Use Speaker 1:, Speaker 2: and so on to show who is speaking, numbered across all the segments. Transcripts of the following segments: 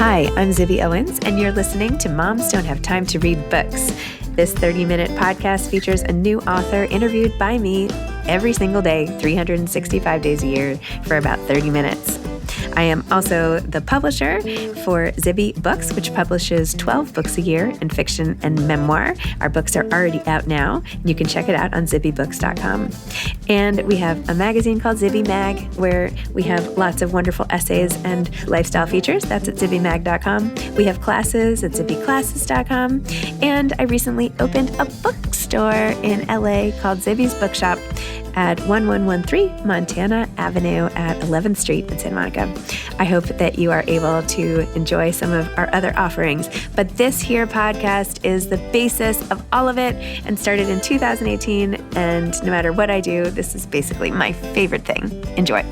Speaker 1: Hi, I'm Zibby Owens, and you're listening to Moms Don't Have Time to Read Books. This 30-minute podcast features a new author interviewed by me every single day, 365 days a year, for about 30 minutes. I am also the publisher for Zibby Books, which publishes 12 books a year in fiction and memoir. Our books are already out now. You can check it out on zibbybooks.com. And we have a magazine called Zibby Mag, where we have lots of wonderful essays and lifestyle features. That's at zibbymag.com. We have classes at zibbyclasses.com. And I recently opened a bookstore in LA called Zibby's Bookshop at 1113 Montana Avenue at 11th Street in Santa Monica. I hope that you are able to enjoy some of our other offerings. But this here podcast is the basis of all of it and started in 2018. And no matter what I do, this is basically my favorite thing. Enjoy.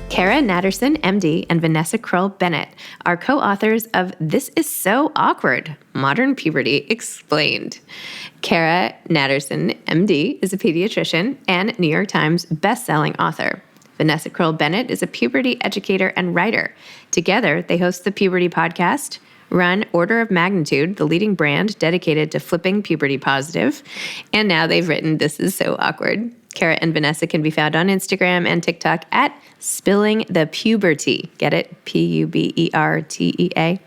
Speaker 1: Cara Natterson, MD, and Vanessa Kroll Bennett are co-authors of This Is So Awkward, Modern Puberty Explained. Cara Natterson, MD, is a pediatrician and New York Times bestselling author. Vanessa Kroll Bennett is a puberty educator and writer. Together, they host the Puberty Podcast, run Order of Magnitude, the leading brand dedicated to flipping puberty positive, and now they've written This Is So Awkward. Cara and Vanessa can be found on Instagram and TikTok at Spilling the Puberty. Get it? Pubertea.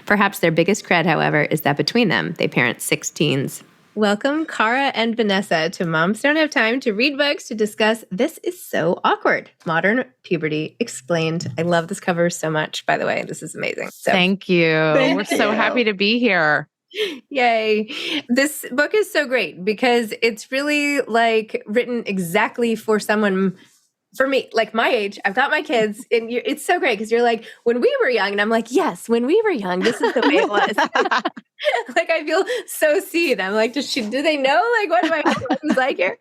Speaker 1: Perhaps their biggest cred, however, is that between them, they parent 6 teens. Welcome, Cara and Vanessa, to Moms Don't Have Time to Read Books to discuss This Is So Awkward, Modern Puberty Explained. I love this cover so much, by the way. This is amazing. So,
Speaker 2: Thank you. We're so happy to be here.
Speaker 1: Yay. This book is so great because it's really like written exactly for someone, for me, like my age. I've got my kids and it's so great because you're like, when we were young, and I'm like, yes, when we were young, this is the way it was. Like I feel so seen. I'm like, do they know like what my husband was like here?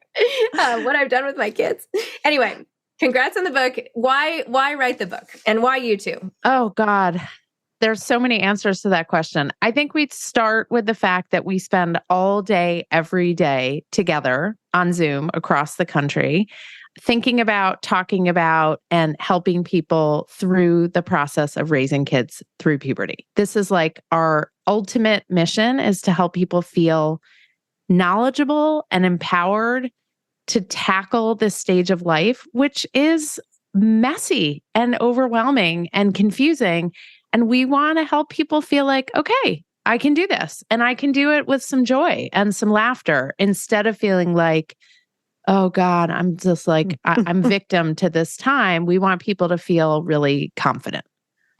Speaker 1: What I've done with my kids. Anyway, congrats on the book. Why write the book and why you two?
Speaker 2: Oh God. There's so many answers to that question. I think we'd start with the fact that we spend all day, every day together on Zoom across the country, thinking about, talking about, and helping people through the process of raising kids through puberty. This is like our ultimate mission, is to help people feel knowledgeable and empowered to tackle this stage of life, which is messy and overwhelming and confusing. And we want to help people feel like, okay, I can do this and I can do it with some joy and some laughter instead of feeling like, oh God, I'm just like, I'm victim to this time. We want people to feel really confident.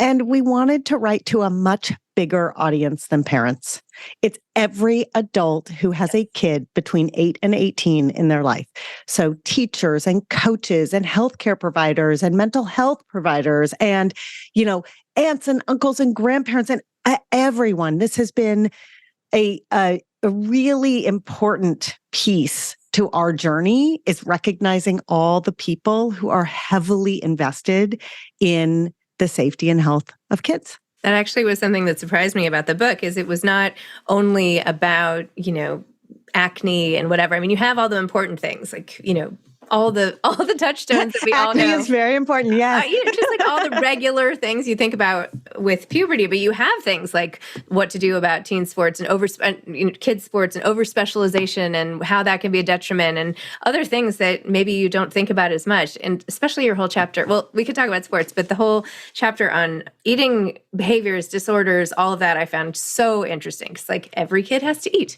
Speaker 3: And we wanted to write to a much bigger audience than parents. It's every adult who has a kid between 8 and 18 in their life. So teachers and coaches and healthcare providers and mental health providers and, aunts and uncles and grandparents and everyone. This has been a really important piece to our journey, is recognizing all the people who are heavily invested in the safety and health of kids.
Speaker 1: That actually was something that surprised me about the book, is it was not only about, acne and whatever. I mean, you have all the important things like, all the touchstones that we all know.
Speaker 3: Acne is very important, yes.
Speaker 1: Just like all the regular things you think about with puberty, but you have things like what to do about teen sports and kids sports and over-specialization and how that can be a detriment and other things that maybe you don't think about as much. And especially your whole chapter, well, we could talk about sports, but the whole chapter on eating behaviors, disorders, all of that I found so interesting because like every kid has to eat,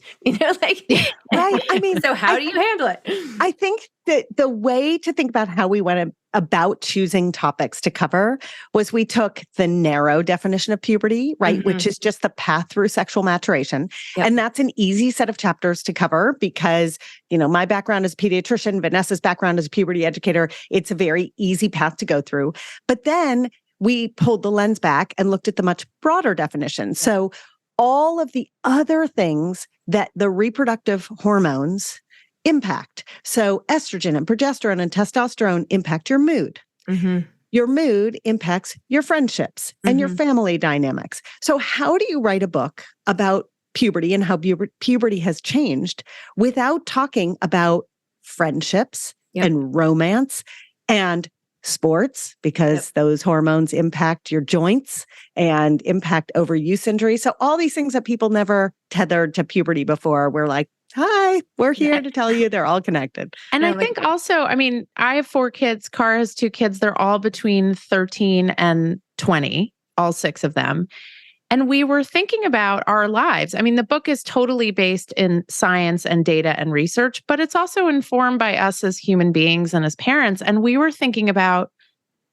Speaker 3: Right. I mean,
Speaker 1: so how do you handle it?
Speaker 3: I think that the way to think about how we went about choosing topics to cover was we took the narrow definition of puberty, right? Mm-hmm. Which is just the path through sexual maturation. Yep. And that's an easy set of chapters to cover because, my background as a pediatrician, Vanessa's background as a puberty educator, it's a very easy path to go through. But then we pulled the lens back and looked at the much broader definition. Yep. So all of the other things that the reproductive hormones impact. So estrogen and progesterone and testosterone impact your mood. Mm-hmm. Your mood impacts your friendships and your family dynamics. So how do you write a book about puberty and how puberty has changed without talking about friendships and romance and sports because those hormones impact your joints and impact overuse injury. So all these things that people never tethered to puberty before, we're like, hi, we're here to tell you they're all connected.
Speaker 2: And I think also, I mean, I have 4 kids. Cara has 2 kids. They're all between 13 and 20, all 6 of them. And we were thinking about our lives. I mean, the book is totally based in science and data and research, but it's also informed by us as human beings and as parents. And we were thinking about,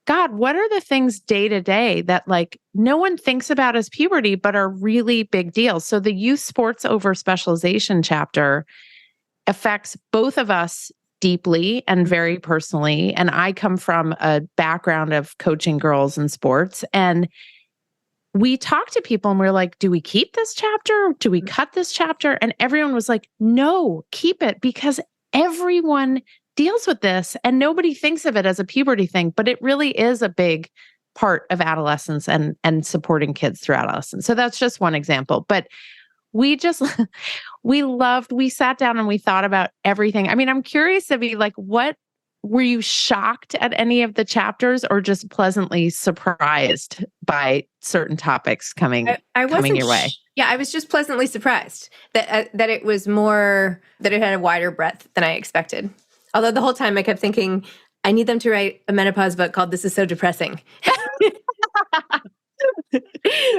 Speaker 2: God, what are the things day to day that like no one thinks about as puberty, but are really big deals? So the youth sports over specialization chapter affects both of us deeply and very personally. And I come from a background of coaching girls in sports. And we talked to people and we're like, do we keep this chapter? Do we cut this chapter? And everyone was like, no, keep it, because everyone deals with this and nobody thinks of it as a puberty thing, but it really is a big part of adolescence and supporting kids through adolescence. So that's just one example. But we just, we sat down and we thought about everything. I mean, I'm curious to be like, what were you shocked at any of the chapters or just pleasantly surprised by certain topics coming your way?
Speaker 1: Yeah, I was just pleasantly surprised that it was more, that it had a wider breadth than I expected. Although the whole time I kept thinking, I need them to write a menopause book called This Is So Depressing.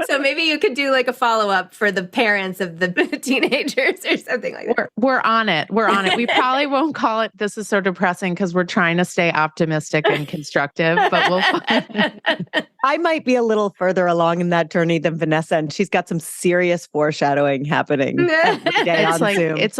Speaker 1: So maybe you could do like a follow-up for the parents of the teenagers or something like that.
Speaker 2: We're on it. We probably won't call it This Is So Depressing because we're trying to stay optimistic and constructive, but we'll
Speaker 3: I might be a little further along in that journey than Vanessa, and she's got some serious foreshadowing happening every day on Zoom.
Speaker 2: It's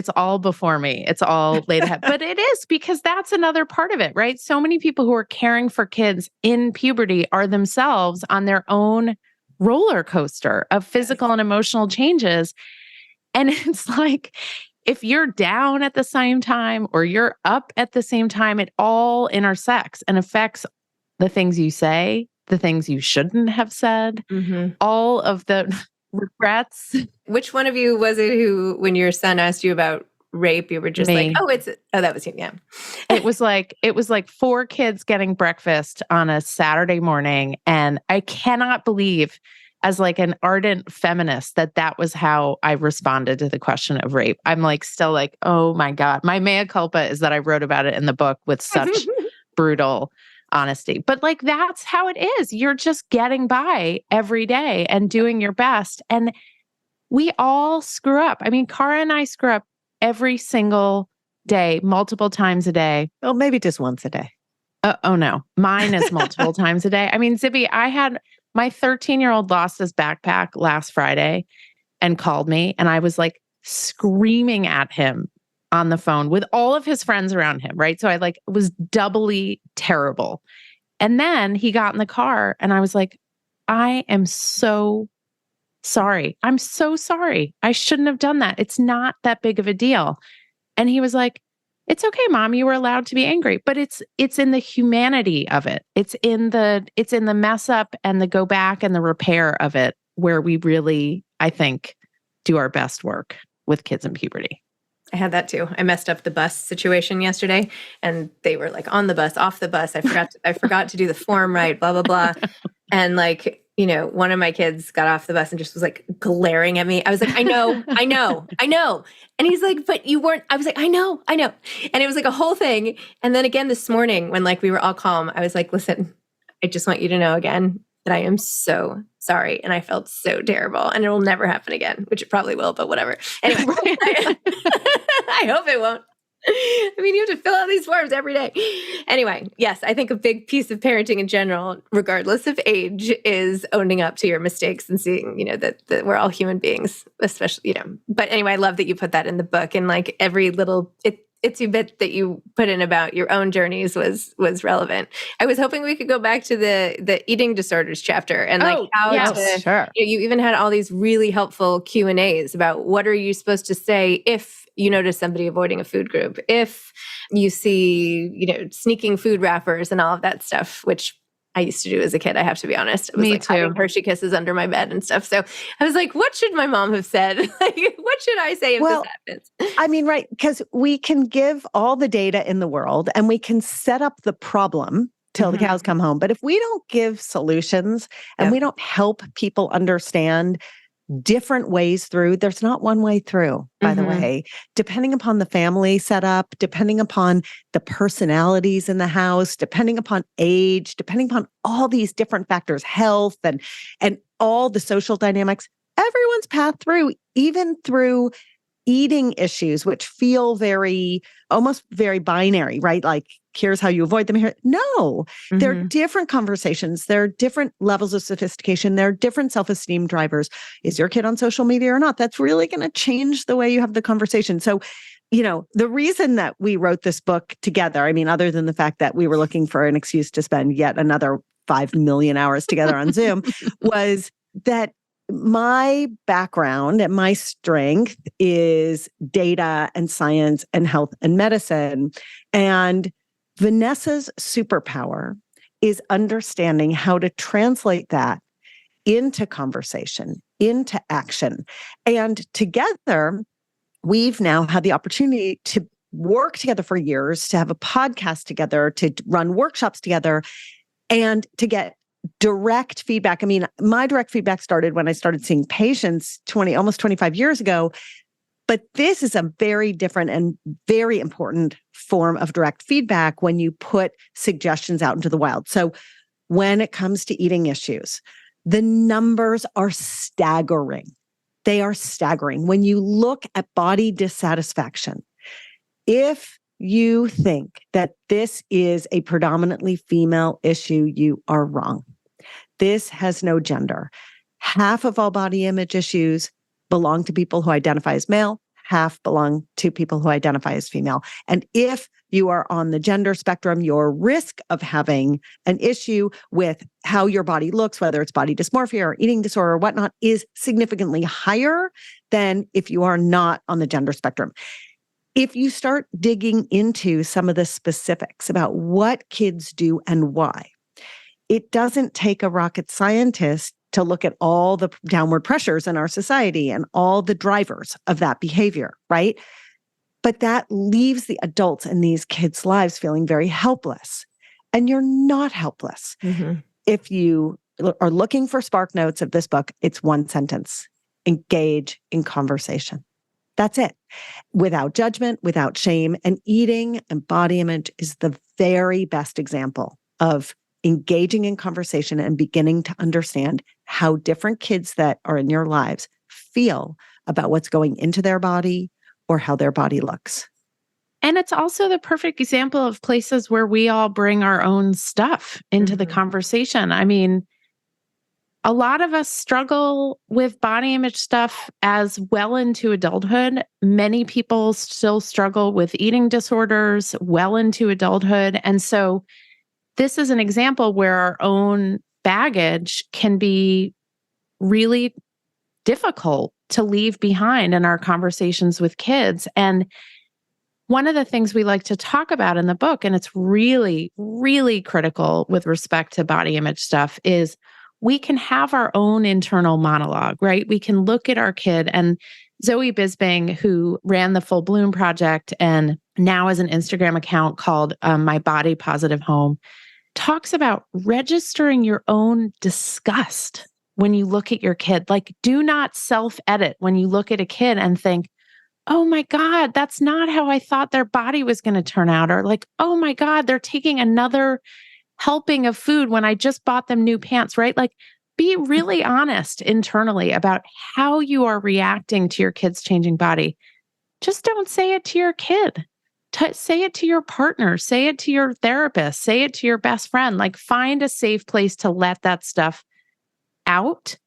Speaker 2: all before me. It's all laid ahead. But it is, because that's another part of it, right? So many people who are caring for kids in puberty are themselves on their own roller coaster of physical and emotional changes. And it's like, if you're down at the same time or you're up at the same time, it all intersects and affects the things you say, the things you shouldn't have said, all of the regrets.
Speaker 1: Which one of you was it who, when your son asked you about rape, you were just
Speaker 2: Me.
Speaker 1: like, that was him. Yeah.
Speaker 2: It was like 4 kids getting breakfast on a Saturday morning. And I cannot believe, as like an ardent feminist, that was how I responded to the question of rape. I'm like, still like, oh my God. My mea culpa is that I wrote about it in the book with such brutal honesty. But like, that's how it is. You're just getting by every day and doing your best. And we all screw up. I mean, Cara and I screw up every single day, multiple times a day.
Speaker 3: Well, maybe just once a day.
Speaker 2: Oh no, mine is multiple times a day. I mean, Zibby, I had my 13-year-old lost his backpack last Friday and called me, and I was like screaming at him on the phone with all of his friends around him, right? So I like was doubly terrible. And then he got in the car and I was like, I am so sorry. I'm so sorry. I shouldn't have done that. It's not that big of a deal. And he was like, it's okay, Mom, you were allowed to be angry, but it's in the humanity of it. It's in the mess up and the go back and the repair of it where we really, I think, do our best work with kids in puberty.
Speaker 1: I had that too. I messed up the bus situation yesterday, and they were like on the bus, off the bus. I forgot to do the form right, blah, blah, blah. And like, you know, one of my kids got off the bus and just was like glaring at me. I was like, I know. And he's like, but you weren't. I was like, I know. And it was like a whole thing. And then again this morning when like we were all calm, I was like, listen, I just want you to know again that I am so sorry. And I felt so terrible, and it will never happen again, which it probably will, but whatever. Anyway, I hope it won't. I mean, you have to fill out these forms every day. Anyway, yes, I think a big piece of parenting in general, regardless of age, is owning up to your mistakes and seeing, you know, that we're all human beings, especially, you know. But anyway, I love that you put that in the book, and like every little itsy bit that you put in about your own journeys was relevant. I was hoping we could go back to the eating disorders chapter and like
Speaker 3: sure.
Speaker 1: You even had all these really helpful Q&As about what are you supposed to say if you notice somebody avoiding a food group, if you see, you know, sneaking food wrappers and all of that stuff, which I used to do as a kid, I have to be honest. It was
Speaker 2: Me
Speaker 1: like
Speaker 2: too.
Speaker 1: hiding Hershey Kisses under my bed and stuff. So I was like, what should my mom have said? Like, what should I say if this happens?
Speaker 3: I mean, right, because we can give all the data in the world and we can set up the problem till the cows come home. But if we don't give solutions and we don't help people understand different ways through, there's not one way through, by the way, depending upon the family setup, depending upon the personalities in the house, depending upon age, depending upon all these different factors, health and all the social dynamics, everyone's path through, even through eating issues, which feel almost very binary, right? Like, here's how you avoid them here. No, there are different conversations. There are different levels of sophistication. There are different self-esteem drivers. Is your kid on social media or not? That's really going to change the way you have the conversation. So, the reason that we wrote this book together, I mean, other than the fact that we were looking for an excuse to spend yet another 5 million hours together on Zoom, was that my background and my strength is data and science and health and medicine. And Vanessa's superpower is understanding how to translate that into conversation, into action. And together, we've now had the opportunity to work together for years, to have a podcast together, to run workshops together, and to get direct feedback. I mean, my direct feedback started when I started seeing patients almost 25 years ago. But this is a very different and very important form of direct feedback when you put suggestions out into the wild. So when it comes to eating issues, the numbers are staggering. They are staggering. When you look at body dissatisfaction, if you think that this is a predominantly female issue, you are wrong. This has no gender. Half of all body image issues belong to people who identify as male, half belong to people who identify as female. And if you are on the gender spectrum, your risk of having an issue with how your body looks, whether it's body dysmorphia or eating disorder or whatnot, is significantly higher than if you are not on the gender spectrum. If you start digging into some of the specifics about what kids do and why, it doesn't take a rocket scientist to look at all the downward pressures in our society and all the drivers of that behavior, right? But that leaves the adults in these kids' lives feeling very helpless. And you're not helpless. If you are looking for spark notes of this book, it's one sentence: engage in conversation. That's it. Without judgment, without shame. And eating and body image is the very best example of engaging in conversation and beginning to understand how different kids that are in your lives feel about what's going into their body or how their body looks.
Speaker 2: And it's also the perfect example of places where we all bring our own stuff into the conversation. I mean, a lot of us struggle with body image stuff as well into adulthood. Many people still struggle with eating disorders well into adulthood. And so this is an example where our own baggage can be really difficult to leave behind in our conversations with kids. And one of the things we like to talk about in the book, and it's really, really critical with respect to body image stuff, is we can have our own internal monologue, right? We can look at our kid, and Zoe Bisbing, who ran the Full Bloom Project and now has an Instagram account called My Body Positive Home, talks about registering your own disgust when you look at your kid. Like, do not self-edit when you look at a kid and think, oh my God, that's not how I thought their body was going to turn out. Or like, oh my God, they're taking another helping of food when I just bought them new pants, right? Like, be really honest internally about how you are reacting to your kid's changing body. Just don't say it to your kid. Say it to your partner, say it to your therapist, say it to your best friend. Like, find a safe place to let that stuff out,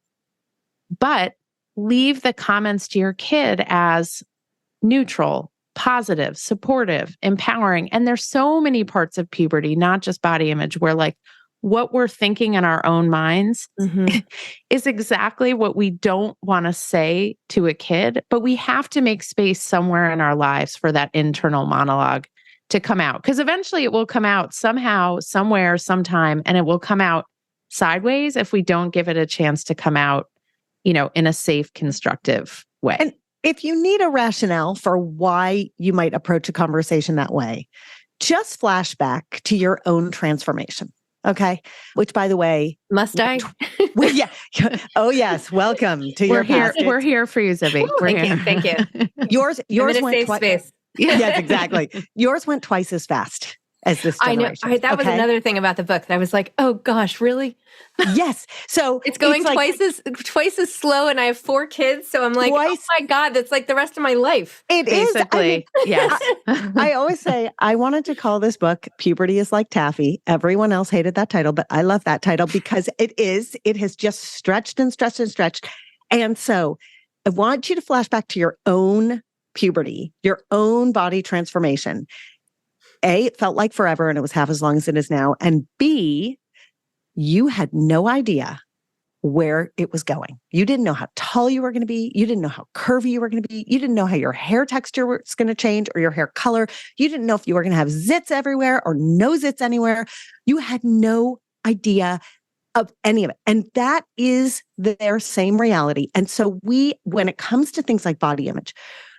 Speaker 2: but leave the comments to your kid as neutral, positive, supportive, empowering. And there's so many parts of puberty, not just body image, where like what we're thinking in our own minds is exactly what we don't want to say to a kid, but we have to make space somewhere in our lives for that internal monologue to come out. Because eventually it will come out somehow, somewhere, sometime, and it will come out sideways if we don't give it a chance to come out, in a safe, constructive way.
Speaker 3: And if you need a rationale for why you might approach a conversation that way, just flash back to your own transformation. Okay. Which, by the way,
Speaker 1: must I?
Speaker 3: Well, yeah. Oh, yes. Welcome to your
Speaker 2: here.
Speaker 3: past.
Speaker 2: We're here for you, Zibby.
Speaker 1: Thank you.
Speaker 3: Yours
Speaker 1: went safe space.
Speaker 3: Yes, exactly. Yours went twice as fast as this generation.
Speaker 1: I know. That was another thing about the book that I was like, oh gosh, really?
Speaker 3: Yes. So
Speaker 1: it's going twice as slow, and I have 4 kids. So I'm like, oh my God, that's like the rest of my life.
Speaker 3: It
Speaker 2: basically.
Speaker 3: Yes. I always say I wanted to call this book "Puberty is Like Taffy." Everyone else hated that title, but I love that title because it has just stretched and stretched and stretched. And so I want you to flash back to your own puberty, your own body transformation. A, it felt like forever and it was half as long as it is now. And B, you had no idea where it was going. You didn't know how tall you were going to be. You didn't know how curvy you were going to be. You didn't know how your hair texture was going to change or your hair color. You didn't know if you were going to have zits everywhere or no zits anywhere. You had no idea of any of it. And that is their same reality. And so when it comes to things like body image,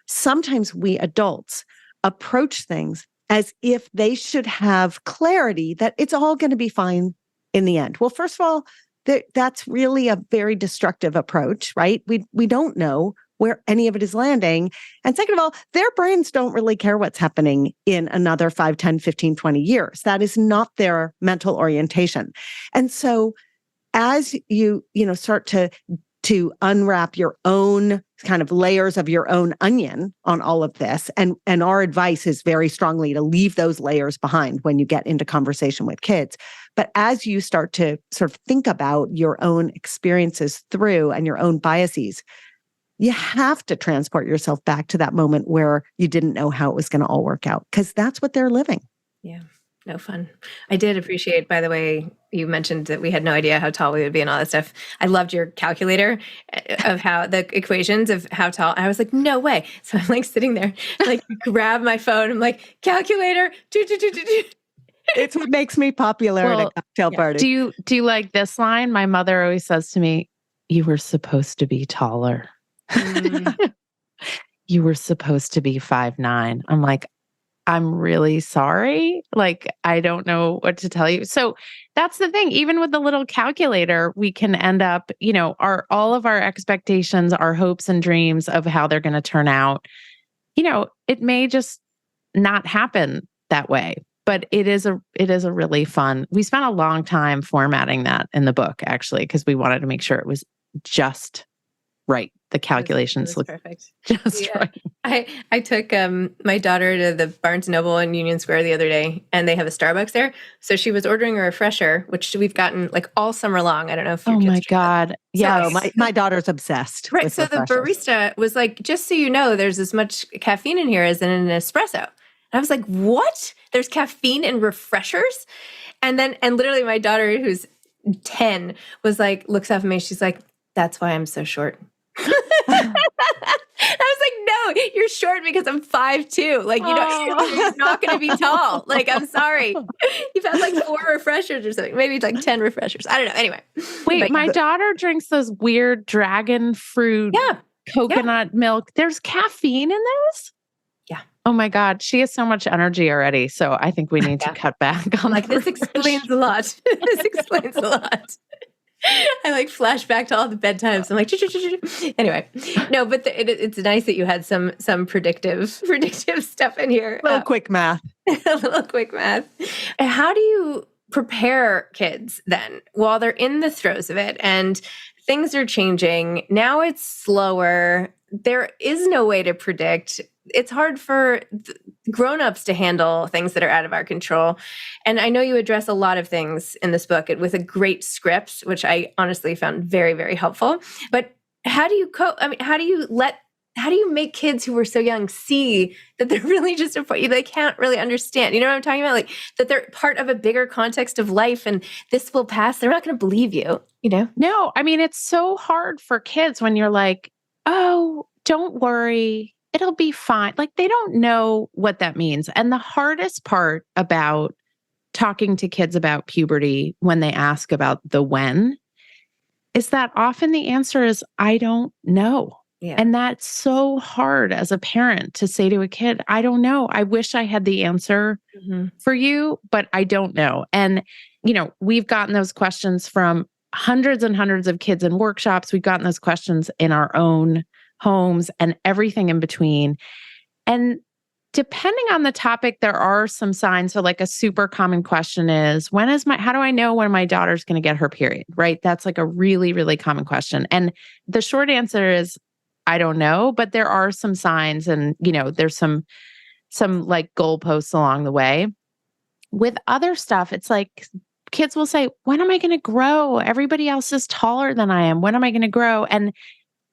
Speaker 3: sometimes we adults approach things as if they should have clarity that it's all going to be fine in the end. Well, first of all, that's really a very destructive approach, right? We don't know where any of it is landing. And second of all, their brains don't really care what's happening in another 5, 10, 15, 20 years. That is not their mental orientation. And so as you start to unwrap your own kind of layers of your own onion on all of this. And our advice is very strongly to leave those layers behind when you get into conversation with kids. But as you start to sort of think about your own experiences through and your own biases, you have to transport yourself back to that moment where you didn't know how it was going to all work out, because that's what they're living.
Speaker 1: Yeah. No fun. I did appreciate, by the way, you mentioned that we had no idea how tall we would be and all that stuff. I loved your calculator of how the equations of how tall. I was like, no way. So I'm like sitting there, like grab my phone. I'm like, calculator.
Speaker 3: It's what makes me popular at a cocktail party.
Speaker 2: Do you like this line? My mother always says to me, "You were supposed to be taller. You were supposed to be 5'9". I'm like, I'm really sorry. Like, I don't know what to tell you. So that's the thing. Even with the little calculator, we can end up, all of our expectations, our hopes and dreams of how they're going to turn out. It may just not happen that way, but it is a really fun. We spent a long time formatting that in the book, actually, because we wanted to make sure it was just right. The calculations look
Speaker 1: perfect.
Speaker 2: Just right.
Speaker 1: I took my daughter to the Barnes & Noble in Union Square the other day, and they have a Starbucks there. So she was ordering a refresher, which we've gotten like all summer long. I don't know if your kids
Speaker 2: my God.
Speaker 3: Yeah. So my daughter's obsessed.
Speaker 1: Right.
Speaker 3: With
Speaker 1: so
Speaker 3: refreshers.
Speaker 1: The barista was like, just so you know, there's as much caffeine in here as in an espresso. And I was like, what? There's caffeine in refreshers? And literally my daughter, who's 10, was like, looks up at me. She's like, that's why I'm so short. I was like, no, you're short because I'm 5'2". Like, you're not going to be tall. Like, I'm sorry. You've had like 4 refreshers or something. Maybe like 10 refreshers. I don't know. Anyway.
Speaker 2: Wait, my daughter drinks those weird dragon fruit, coconut milk. There's caffeine in those?
Speaker 1: Yeah.
Speaker 2: Oh my God. She has so much energy already. So I think we need to cut back on
Speaker 1: this explains a lot. This explains a lot. I like flash back to all the bedtimes. I'm like, anyway, no, but it's nice that you had some predictive stuff in here.
Speaker 3: A little quick math.
Speaker 1: A little quick math. How do you prepare kids then while they're in the throes of it and things are changing? Now it's slower. There is no way to predict. It's hard for grown-ups to handle things that are out of our control. And I know you address a lot of things in this book with a great script, which I honestly found very, very helpful. But how do you cope? I mean, how do you make kids who are so young see that they're really just they can't really understand? You know what I'm talking about? Like that they're part of a bigger context of life and this will pass. They're not going to believe you,
Speaker 2: No, I mean, it's so hard for kids when you're like, oh, don't worry. it'll be fine. Like they don't know what that means. And the hardest part about talking to kids about puberty when they ask about the when is that often the answer is, I don't know.
Speaker 1: Yeah.
Speaker 2: And that's so hard as a parent to say to a kid, I don't know. I wish I had the answer for you, but I don't know. And, we've gotten those questions from hundreds and hundreds of kids in workshops. We've gotten those questions in our own homes and everything in between. And depending on the topic, there are some signs. So like a super common question is, how do I know when my daughter's going to get her period, right? That's like a really, really common question. And the short answer is, I don't know, but there are some signs and, there's some like goalposts along the way. With other stuff, it's like kids will say, when am I going to grow? Everybody else is taller than I am. When am I going to grow? And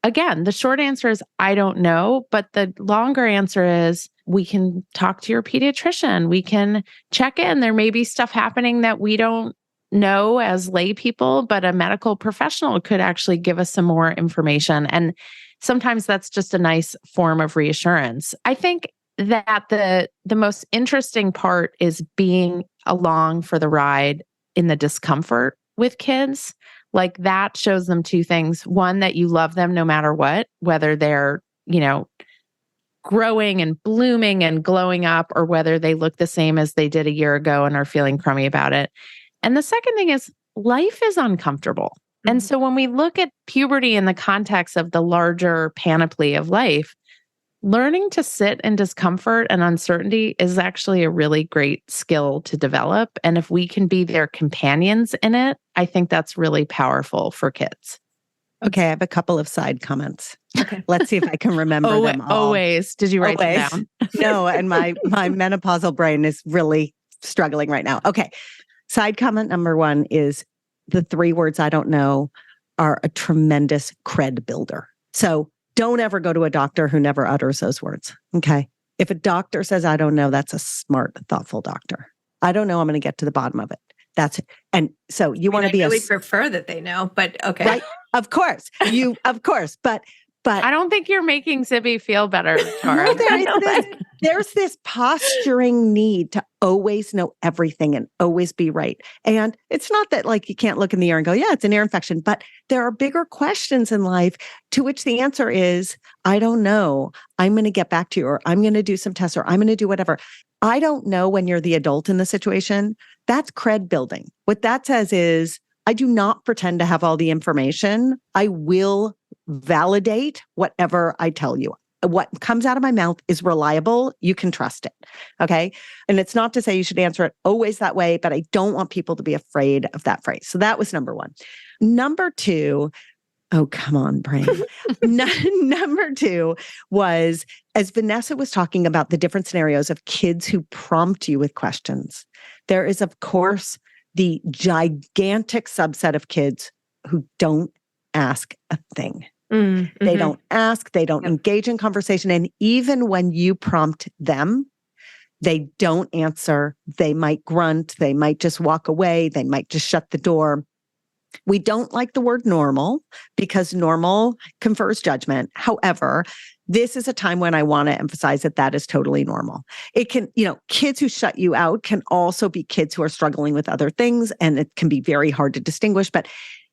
Speaker 2: again, the short answer is, I don't know. But the longer answer is, we can talk to your pediatrician. We can check in. There may be stuff happening that we don't know as lay people, but a medical professional could actually give us some more information. And sometimes that's just a nice form of reassurance. I think that the most interesting part is being along for the ride in the discomfort with kids. Like that shows them two things. One, that you love them no matter what, whether they're, growing and blooming and glowing up, or whether they look the same as they did a year ago and are feeling crummy about it. And the second thing is, life is uncomfortable. And so when we look at puberty in the context of the larger panoply of life, learning to sit in discomfort and uncertainty is actually a really great skill to develop. And if we can be their companions in it, I think that's really powerful for kids.
Speaker 3: Okay, I have a couple of side comments. Okay. Let's see if I can remember them all.
Speaker 2: Always. Did you write them down?
Speaker 3: No, and my menopausal brain is really struggling right now. Okay. Side comment number one is the 3 words I don't know are a tremendous cred builder. So don't ever go to a doctor who never utters those words. Okay. If a doctor says, I don't know, that's a smart, thoughtful doctor. I don't know. I'm going to get to the bottom of it. That's it. And so you want to be
Speaker 1: really prefer that they know, but okay.
Speaker 3: Right. Of course. But
Speaker 2: I don't think you're making Zibby feel better, Cara.
Speaker 3: No, there's this posturing need to always know everything and always be right. And it's not that like you can't look in the ear and go, yeah, it's an ear infection, but there are bigger questions in life to which the answer is, I don't know. I'm going to get back to you, or I'm going to do some tests, or I'm going to do whatever. I don't know when you're the adult in the situation. That's cred building. What that says is, I do not pretend to have all the information. I will validate whatever I tell you. What comes out of my mouth is reliable. You can trust it. Okay. And it's not to say you should answer it always that way, but I don't want people to be afraid of that phrase. So that was number 1. Number 2, oh, come on, brain. Number 2 was, as Vanessa was talking about the different scenarios of kids who prompt you with questions, there is, of course, the gigantic subset of kids who don't ask a thing. They don't ask, they don't engage in conversation. And even when you prompt them, they don't answer. They might grunt. They might just walk away. They might just shut the door. We don't like the word normal because normal confers judgment. However, this is a time when I want to emphasize that is totally normal. It can, kids who shut you out can also be kids who are struggling with other things, and it can be very hard to distinguish, but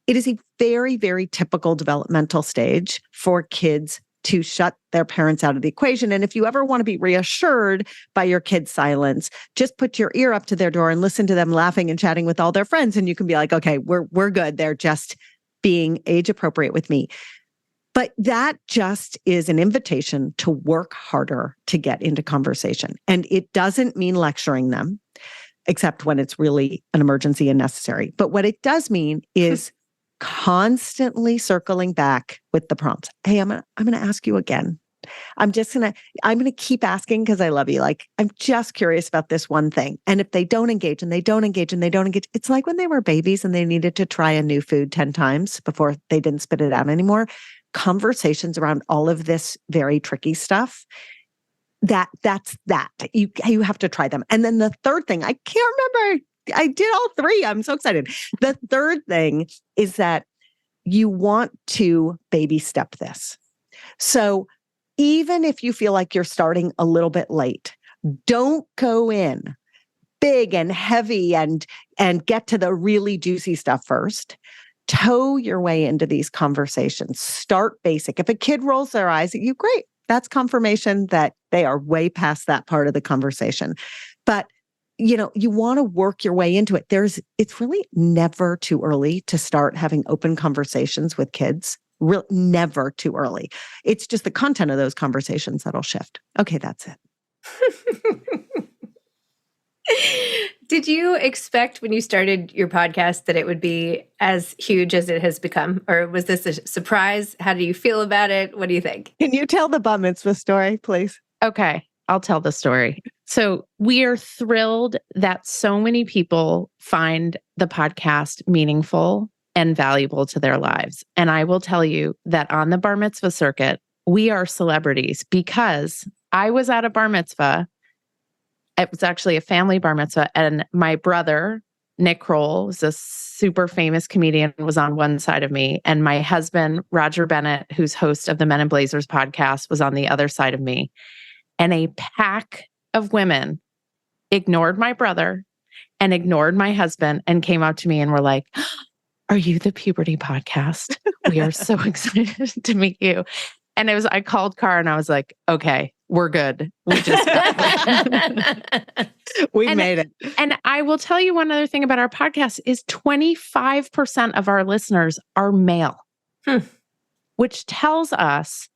Speaker 3: it is a very, very typical developmental stage for kids to shut their parents out of the equation. And if you ever want to be reassured by your kid's silence, just put your ear up to their door and listen to them laughing and chatting with all their friends. And you can be like, okay, we're good. They're just being age appropriate with me. But that just is an invitation to work harder to get into conversation. And it doesn't mean lecturing them, except when it's really an emergency and necessary. But what it does mean is constantly circling back with the prompts. Hey, I'm going to ask you again. I'm going to keep asking because I love you. Like, I'm just curious about this one thing. And if they don't engage and they don't engage and they don't engage, it's like when they were babies and they needed to try a new food 10 times before they didn't spit it out anymore. Conversations around all of this very tricky stuff. That's that. You have to try them. And then the third thing, I can't remember. I did all 3. I'm so excited. The third thing is that you want to baby step this. So even if you feel like you're starting a little bit late, don't go in big and heavy and get to the really juicy stuff first. Toe your way into these conversations. Start basic. If a kid rolls their eyes at you, great. That's confirmation that they are way past that part of the conversation. But you want to work your way into it. It's really never too early to start having open conversations with kids. Never too early. It's just the content of those conversations that'll shift. Okay, that's it.
Speaker 1: Did you expect when you started your podcast that it would be as huge as it has become? Or was this a surprise? How do you feel about it? What do you think?
Speaker 3: Can you tell the bar mitzvah story, please?
Speaker 2: Okay, I'll tell the story. So we are thrilled that so many people find the podcast meaningful and valuable to their lives. And I will tell you that on the bar mitzvah circuit, we are celebrities because I was at a bar mitzvah. It was actually a family bar mitzvah. And my brother, Nick Kroll, was a super famous comedian, was on one side of me. And my husband, Roger Bennett, who's host of the Men in Blazers podcast, was on the other side of me. And a pack of women ignored my brother and ignored my husband and came up to me and were like, "Are you the Puberty Podcast? We are so excited to meet you." And I called Cara and I was like, "Okay, we're good. We just
Speaker 3: we made it."
Speaker 2: And I will tell you one other thing about our podcast is 25% of our listeners are male, which tells us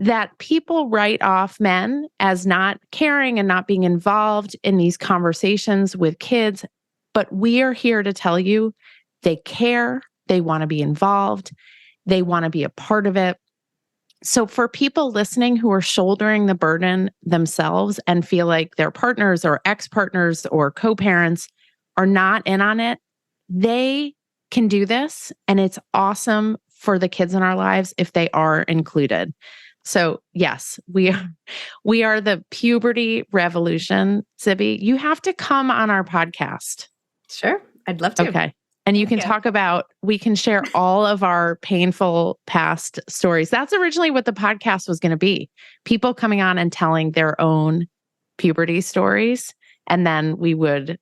Speaker 2: that people write off men as not caring and not being involved in these conversations with kids. But we are here to tell you they care, they want to be involved, they want to be a part of it. So for people listening who are shouldering the burden themselves and feel like their partners or ex-partners or co-parents are not in on it, they can do this. And it's awesome for the kids in our lives if they are included. So yes, we are the puberty revolution. Zibby, you have to come on our podcast.
Speaker 1: Sure. I'd love to.
Speaker 2: Okay. And you can talk about, we can share all of our painful past stories. That's originally what the podcast was going to be. People coming on and telling their own puberty stories. And then we would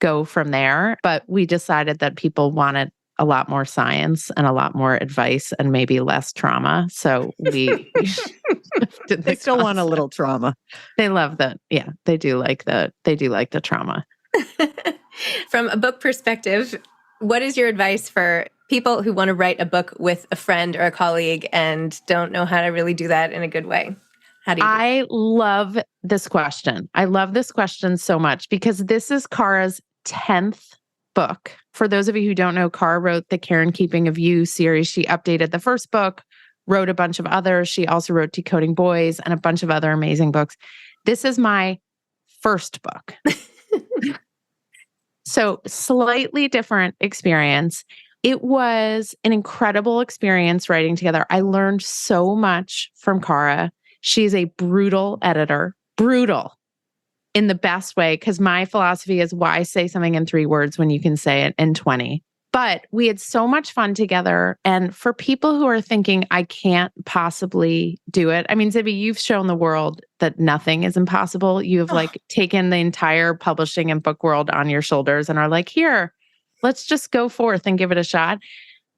Speaker 2: go from there. But we decided that people wanted a lot more science and a lot more advice and maybe less trauma. So we
Speaker 3: they still want a little trauma.
Speaker 2: They love that. Yeah, they do like the trauma.
Speaker 1: From a book perspective, what is your advice for people who want to write a book with a friend or a colleague and don't know how to really do that in a good way? How do you do it?
Speaker 2: I love this question. I love this question so much because this is Cara's 10th book. For those of you who don't know, Cara wrote the Care and Keeping of You series. She updated the first book, wrote a bunch of others. She also wrote Decoding Boys and a bunch of other amazing books. This is my first book. So slightly different experience. It was an incredible experience writing together. I learned so much from Cara. She's a brutal editor, brutal in the best way, because my philosophy is why say something in 3 words when you can say it in 20. But we had so much fun together. And for people who are thinking, I can't possibly do it. I mean, Zibby, you've shown the world that nothing is impossible. You have taken the entire publishing and book world on your shoulders and are like, here, let's just go forth and give it a shot.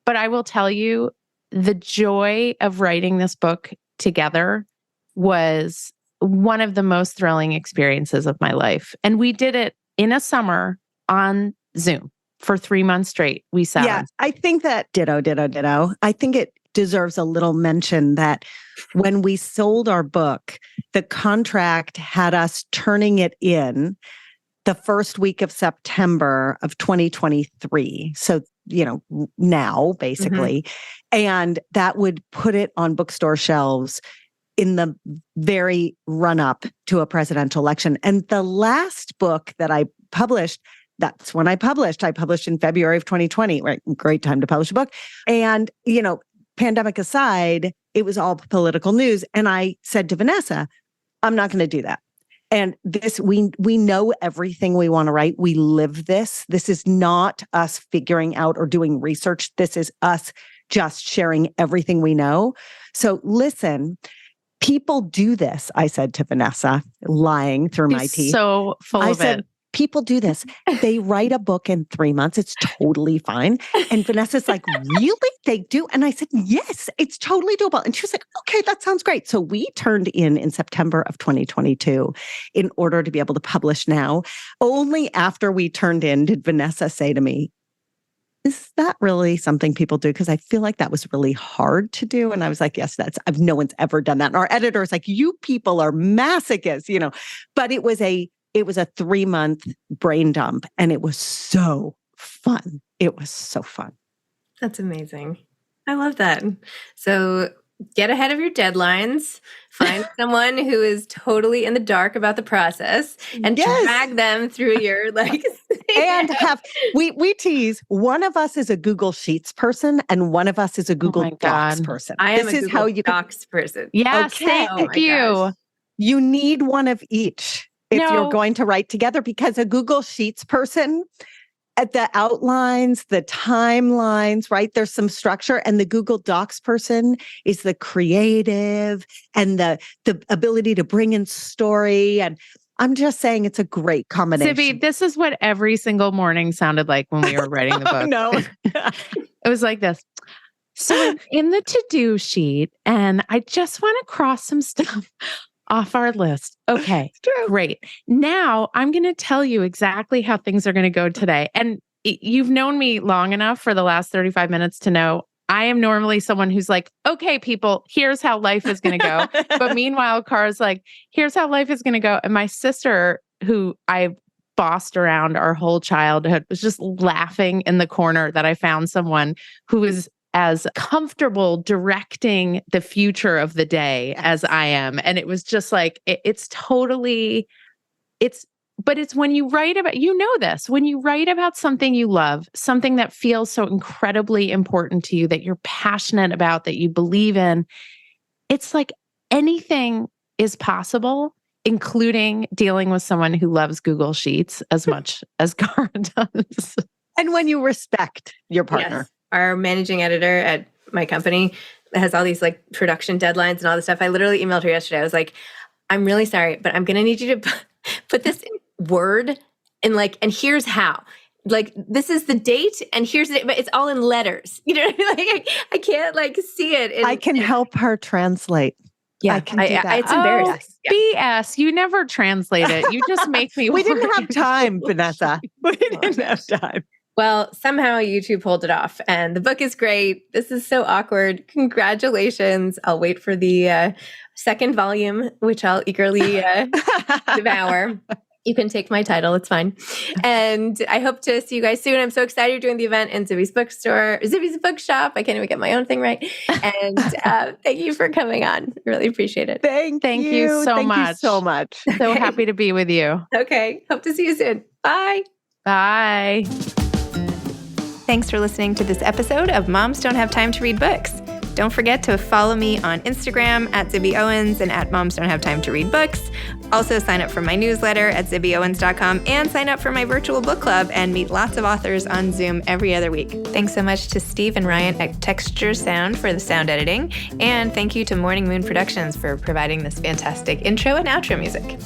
Speaker 2: But I will tell you, the joy of writing this book together was one of the most thrilling experiences of my life. And we did it in a summer on Zoom. For 3 months straight, we sat.
Speaker 3: Yeah, I think that ditto. I think it deserves a little mention that when we sold our book, the contract had us turning it in the first week of September of 2023. So, now basically. And that would put it on bookstore shelves in the very run up to a presidential election. And the last book that I published, that's when I published. I published in February of 2020, right? Great time to publish a book. And, pandemic aside, it was all political news. And I said to Vanessa, I'm not going to do that. And this, we know everything we want to write. We live this. This is not us figuring out or doing research. This is us just sharing everything we know. So listen, People do this, I said to Vanessa, lying through my teeth.
Speaker 2: So full
Speaker 3: I
Speaker 2: of
Speaker 3: said,
Speaker 2: it.
Speaker 3: people do this. They write a book in 3 months. It's totally fine. And Vanessa's like, really? They do? And I said, yes, it's totally doable. And she was like, okay, that sounds great. So we turned in September of 2022 in order to be able to publish now. Only after we turned in did Vanessa say to me, is that really something people do? Because I feel like that was really hard to do. And I was like, yes, no one's ever done that. And our editor is like, you people are masochists, but it was a 3-month brain dump. And it was so fun. It was so fun.
Speaker 1: That's amazing. I love that. So get ahead of your deadlines, find someone who is totally in the dark about the process and drag them through your
Speaker 3: and we tease, one of us is a Google Sheets person and one of us is a Google Docs person.
Speaker 1: I am a Google Docs person.
Speaker 2: Yes,
Speaker 3: okay.
Speaker 2: Thank you.
Speaker 1: Gosh.
Speaker 3: You need one of each if you're going to write together, because a Google Sheets person, at the outlines, the timelines, right? There's some structure. And the Google Docs person is the creative and the ability to bring in story. And I'm just saying it's a great combination.
Speaker 2: Zibby, this is what every single morning sounded like when we were writing the book.
Speaker 3: No.
Speaker 2: It was like this. So in the to-do sheet, and I just want to cross some stuff off our list. Okay, great. Now I'm going to tell you exactly how things are going to go today. And you've known me long enough for the last 35 minutes to know I am normally someone who's like, okay, people, here's how life is going to go. But meanwhile, Cara's like, here's how life is going to go. And my sister, who I bossed around our whole childhood, was just laughing in the corner that I found someone who is as comfortable directing the future of the day as I am. And it was just like, but it's when you write about, this, when you write about something you love, something that feels so incredibly important to you, that you're passionate about, that you believe in, it's like anything is possible, including dealing with someone who loves Google Sheets as much as Cara does.
Speaker 3: And when you respect your partner.
Speaker 1: Yes. Our managing editor at my company has all these production deadlines and all this stuff. I literally emailed her yesterday. I was like, I'm really sorry, but I'm going to need you to put this in Word and here's how. This is the date and here's it, but it's all in letters. You know what I mean? I can't see it.
Speaker 3: I can help her translate.
Speaker 1: Yeah,
Speaker 3: I can do that.
Speaker 2: It's embarrassing. BS. You never translate it. You just make me
Speaker 3: We didn't have time, Vanessa. We didn't have time.
Speaker 1: Well, somehow you two pulled it off, and the book is great. This is so awkward. Congratulations. I'll wait for the second volume, which I'll eagerly devour. You can take my title. It's fine. And I hope to see you guys soon. I'm so excited you're doing the event in Zibby's bookstore, Zibby's bookshop. I can't even get my own thing right. And thank you for coming on. Really appreciate it.
Speaker 3: Thank
Speaker 2: you so much.
Speaker 3: Thank you so much.
Speaker 2: So happy to be with you.
Speaker 1: Okay. Hope to see you soon. Bye.
Speaker 2: Bye.
Speaker 1: Thanks for listening to this episode of Moms Don't Have Time to Read Books. Don't forget to follow me on Instagram at Zibby Owens and at Moms Don't Have Time to Read Books. Also sign up for my newsletter at zibbyowens.com and sign up for my virtual book club and meet lots of authors on Zoom every other week. Thanks so much to Steve and Ryan at Texture Sound for the sound editing. And thank you to Morning Moon Productions for providing this fantastic intro and outro music.